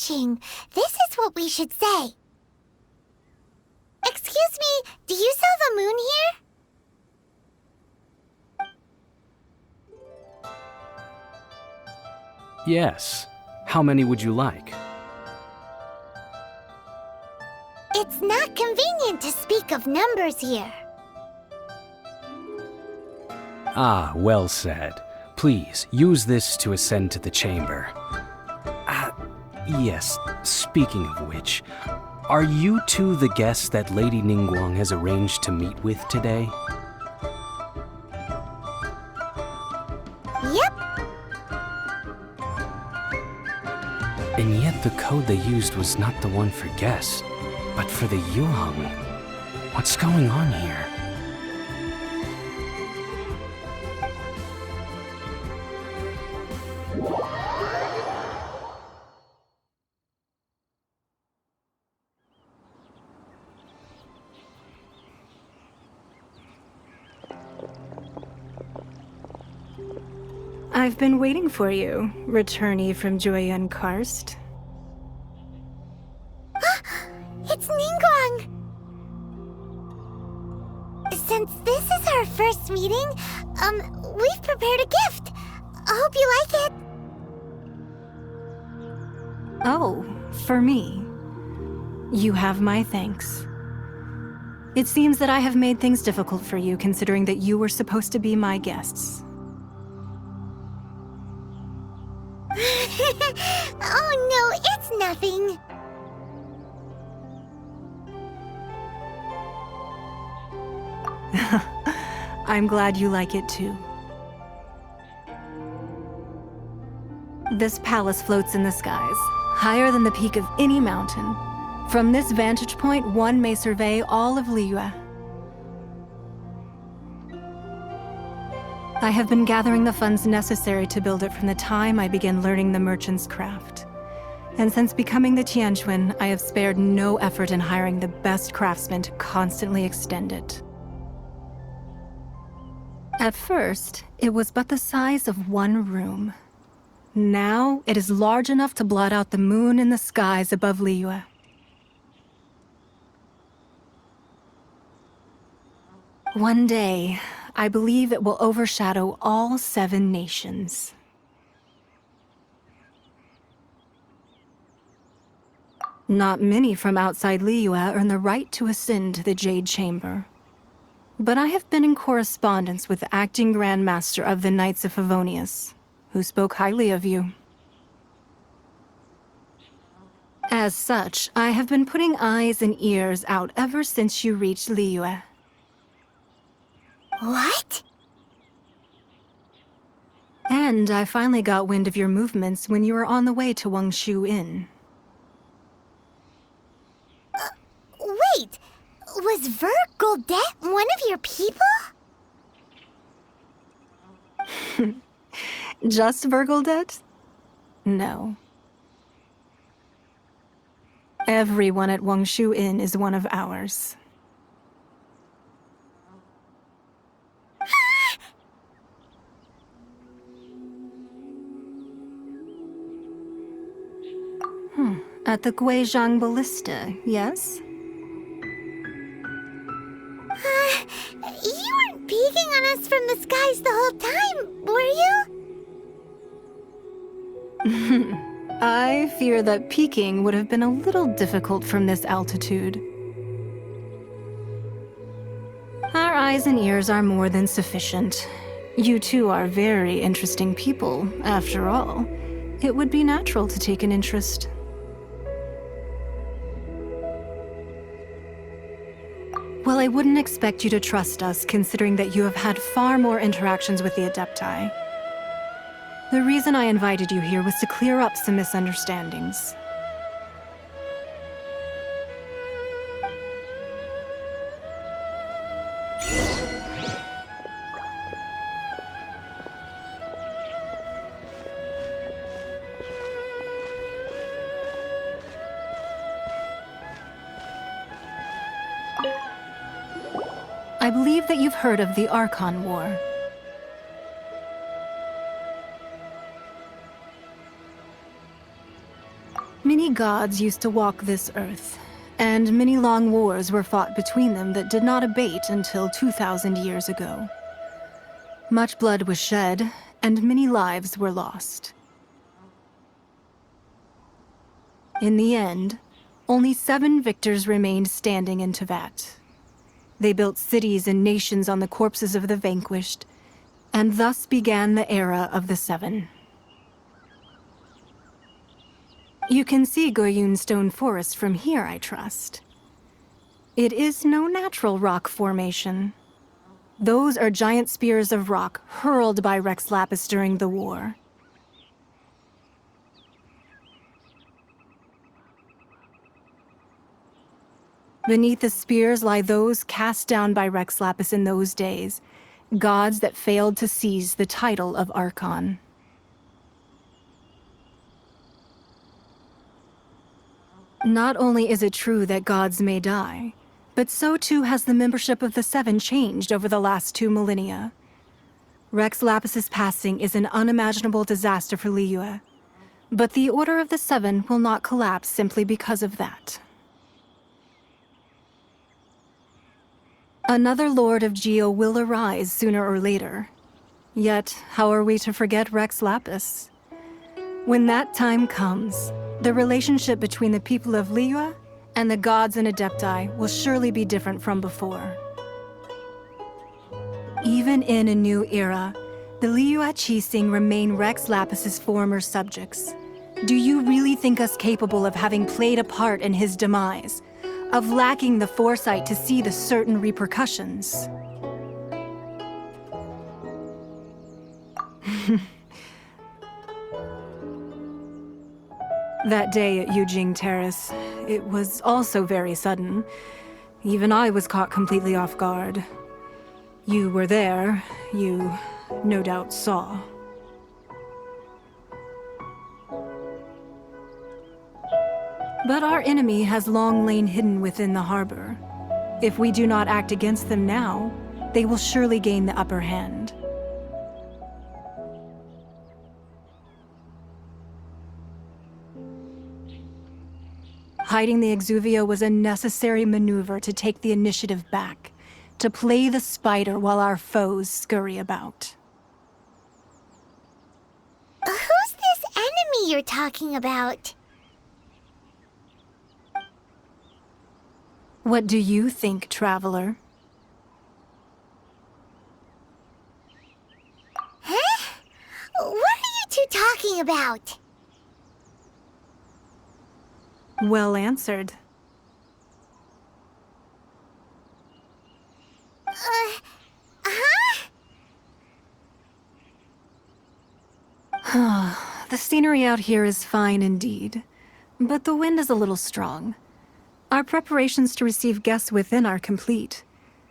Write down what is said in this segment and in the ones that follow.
approaching. This is what we should say. Excuse me, do you sell the moon here? Yes. How many would you like? It's not convenient to speak of numbers here. Ah, well said. Please, use this to ascend to the chamber. Yes, speaking of which, are you two the guests that Lady Ningguang has arranged to meet with today? Yep. And yet the code they used was not the one for guests, but for the Yuheng. What's going on here? I've been waiting for you, returnee from Joyun Karst. It's Ningguang! Since this is our first meeting, we've prepared a gift. I hope you like it. Oh, for me. You have my thanks. It seems that I have made things difficult for you, considering that you were supposed to be my guests. Oh no, it's nothing. I'm glad you like it too. This palace floats in the skies, higher than the peak of any mountain. From this vantage point, one may survey all of Liyue. I have been gathering the funds necessary to build it from the time I began learning the merchant's craft. And since becoming the Tianquan, I have spared no effort in hiring the best craftsmen to constantly extend it. At first, it was but the size of one room. Now, it is large enough to blot out the moon in the skies above Liyue. One day, I believe it will overshadow all 7 nations. Not many from outside Liyue earn the right to ascend to the Jade Chamber. But I have been in correspondence with the acting Grand Master of the Knights of Favonius, who spoke highly of you. As such, I have been putting eyes and ears out ever since you reached Liyue. What? And I finally got wind of your movements when you were on the way to Wangshu Inn. Wait! Was Vergoldet one of your people? Just Vergoldet? No. Everyone at Wangshu Inn is one of ours. At the Guizhang Ballista, yes? You weren't peeking on us from the skies the whole time, were you? I fear that peeking would have been a little difficult from this altitude. Our eyes and ears are more than sufficient. You two are very interesting people, after all. It would be natural to take an interest. Well, I wouldn't expect you to trust us, considering that you have had far more interactions with the Adepti. The reason I invited you here was to clear up some misunderstandings. I believe that you've heard of the Archon War. Many gods used to walk this earth, and many long wars were fought between them that did not abate until 2,000 years ago. Much blood was shed, and many lives were lost. In the end, only 7 victors remained standing in Teyvat. They built cities and nations on the corpses of the vanquished, and thus began the era of the 7. You can see Goyun Stone Forest from here, I trust. It is no natural rock formation. Those are giant spears of rock hurled by Rex Lapis during the war. Beneath the spears lie those cast down by Rex Lapis in those days, gods that failed to seize the title of Archon. Not only is it true that gods may die, but so too has the membership of the 7 changed over the last 2 millennia. Rex Lapis's passing is an unimaginable disaster for Liyue, but the Order of the 7 will not collapse simply because of that. Another Lord of Geo will arise sooner or later. Yet, how are we to forget Rex Lapis? When that time comes, the relationship between the people of Liyue and the gods and Adepti will surely be different from before. Even in a new era, the Liyue Qixing remain Rex Lapis's former subjects. Do you really think us capable of having played a part in his demise? Of lacking the foresight to see the certain repercussions? That day at Yujing Terrace, it was also very sudden. Even I was caught completely off guard. You were there, you no doubt saw. But our enemy has long lain hidden within the harbor. If we do not act against them now, they will surely gain the upper hand. Hiding the Exuvia was a necessary maneuver to take the initiative back, to play the spider while our foes scurry about. Who's this enemy you're talking about? What do you think, traveler? Huh? What are you two talking about? Well answered. The scenery out here is fine indeed, but the wind is a little strong. Our preparations to receive guests within are complete,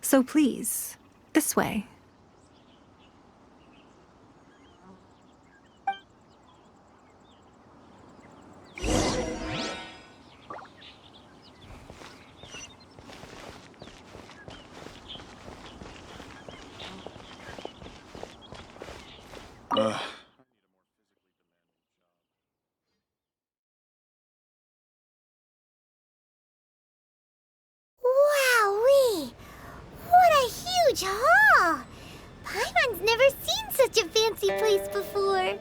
so please, this way. Wowee! What a huge hall! Paimon's never seen such a fancy place before.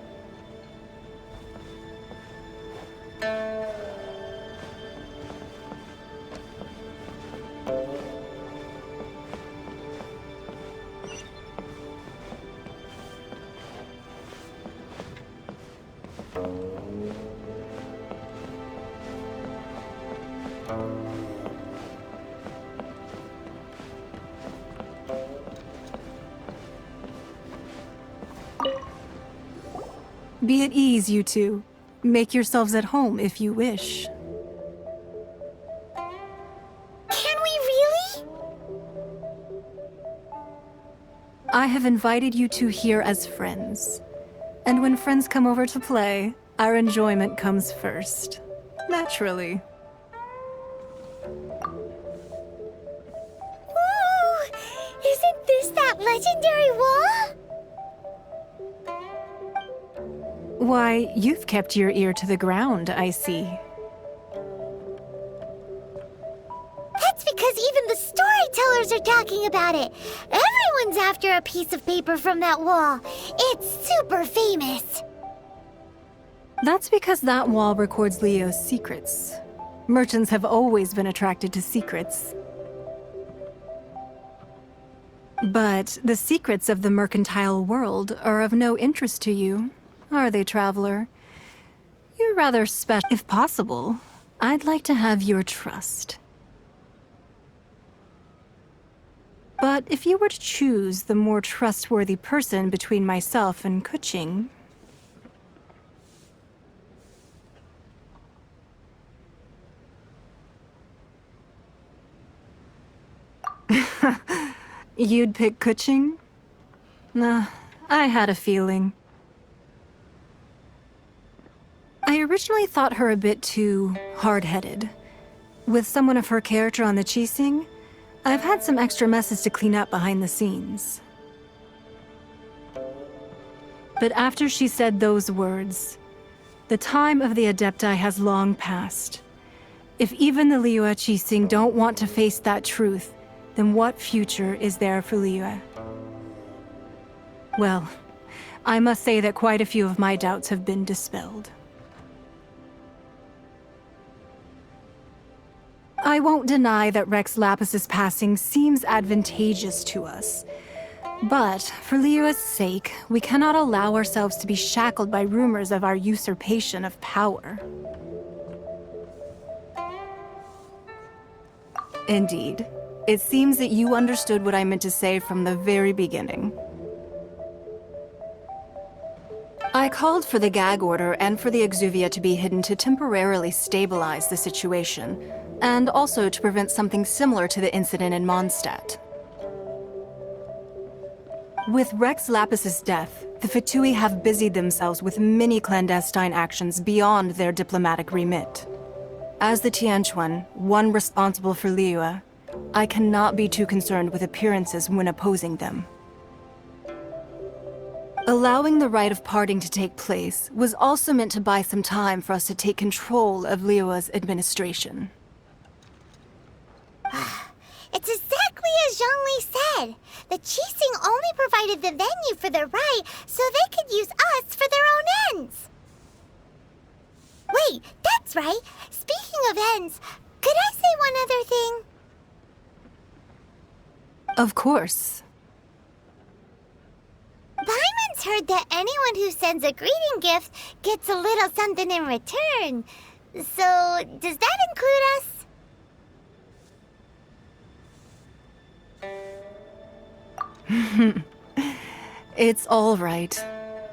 Be at ease, you two. Make yourselves at home if you wish. Can we really? I have invited you two here as friends. And when friends come over to play, our enjoyment comes first. Naturally. Ooh! Isn't this that legendary wall? Why, you've kept your ear to the ground, I see. talking about it. Everyone's after a piece of paper from that wall. It's super famous. That's because that wall records Leo's secrets. Merchants have always been attracted to secrets. But the secrets of the mercantile world are of no interest to you, are they, traveler? You're rather special. If possible, I'd like to have your trust. But if you were to choose the more trustworthy person between myself and Kuching... You'd pick Kuching? Nah, I had a feeling. I originally thought her a bit too hard-headed. With someone of her character on the Qixing, I've had some extra messes to clean up behind the scenes. But after she said those words, the time of the Adepti has long passed. If even the Liyue Qixing don't want to face that truth, then what future is there for Liyue? Well, I must say that quite a few of my doubts have been dispelled. I won't deny that Rex Lapis's passing seems advantageous to us. But, for Liyue's sake, we cannot allow ourselves to be shackled by rumors of our usurpation of power. Indeed. It seems that you understood what I meant to say from the very beginning. I called for the gag order and for the exuvia to be hidden to temporarily stabilize the situation, and also to prevent something similar to the incident in Mondstadt. With Rex Lapis's death, the Fatui have busied themselves with many clandestine actions beyond their diplomatic remit. As the Tianquan, one responsible for Liyue, I cannot be too concerned with appearances when opposing them. Allowing the rite of parting to take place was also meant to buy some time for us to take control of Liyue's administration. It's exactly as Zhongli said. The Qixing only provided the venue for their rite so they could use us for their own ends. Wait, that's right. Speaking of ends, could I say one other thing? Of course. Paimon's heard that anyone who sends a greeting gift gets a little something in return. So, does that include us? It's all right.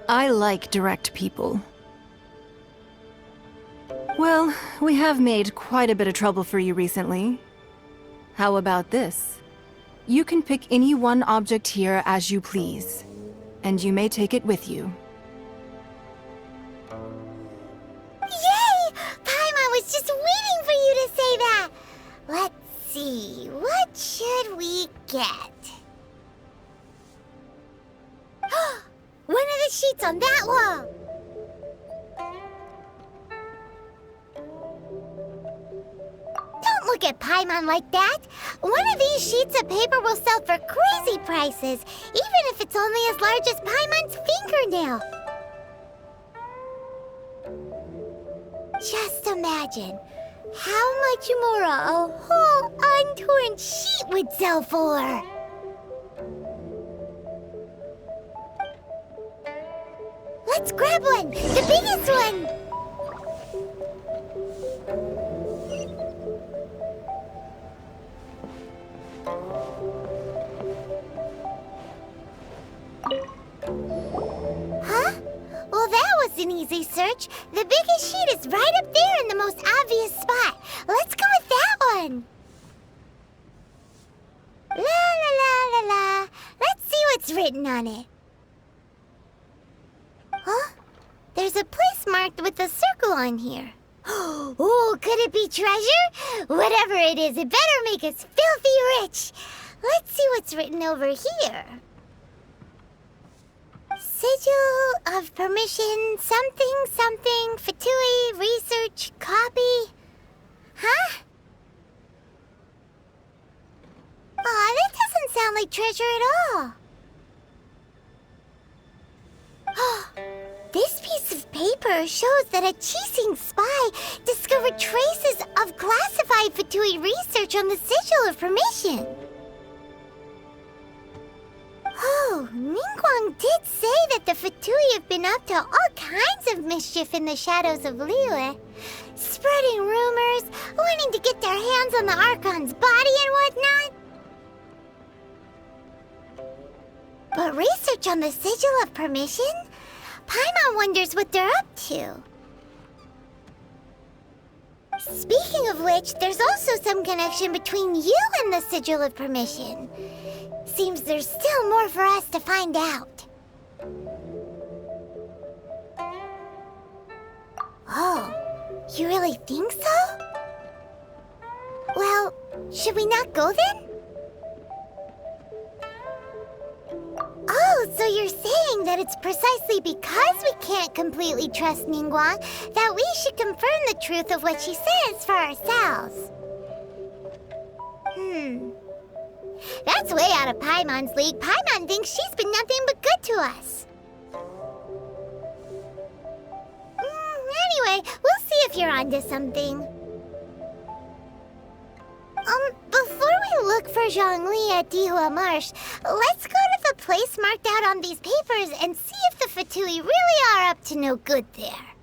I like direct people. Well, we have made quite a bit of trouble for you recently. How about this? You can pick any one object here as you please, and you may take it with you. Yay! Paimon was just waiting for you to say that! Let's see, what should we get? One of the sheets on that wall! Don't look at Paimon like that! One of these sheets of paper will sell for crazy prices, even if it's only as large as Paimon's fingernail. Just imagine how much more a whole untorn sheet would sell for. Let's grab one! The biggest one! Huh? Well, that was an easy search. The biggest sheet is right up there in the most obvious spot. Let's go with that one. La la la la la. Let's see what's written on it. Huh? There's a place marked with a circle on here. Oh, could it be treasure? Whatever it is, it better make us filthy rich. Let's see what's written over here. Sigil of permission, something, something, Fatui, research, copy. Huh? Aw, that doesn't sound like treasure at all. This piece of paper shows that a Qixing spy discovered traces of classified Fatui research on the Sigil of Permission. Oh, Ningguang did say that the Fatui have been up to all kinds of mischief in the shadows of Liyue, spreading rumors, wanting to get their hands on the Archon's body and whatnot. But research on the Sigil of Permission? Paimon wonders what they're up to. Speaking of which, there's also some connection between you and the Sigil of Permission. Seems there's still more for us to find out. Oh, you really think so? Well, should we not go then? Oh, so you're saying that it's precisely because we can't completely trust Ningguang that we should confirm the truth of what she says for ourselves. That's way out of Paimon's league. Paimon thinks she's been nothing but good to us. Anyway, we'll see if you're onto something. Before we look for Zhongli at Dihua Marsh, let's go to the place marked out on these papers and see if the Fatui really are up to no good there.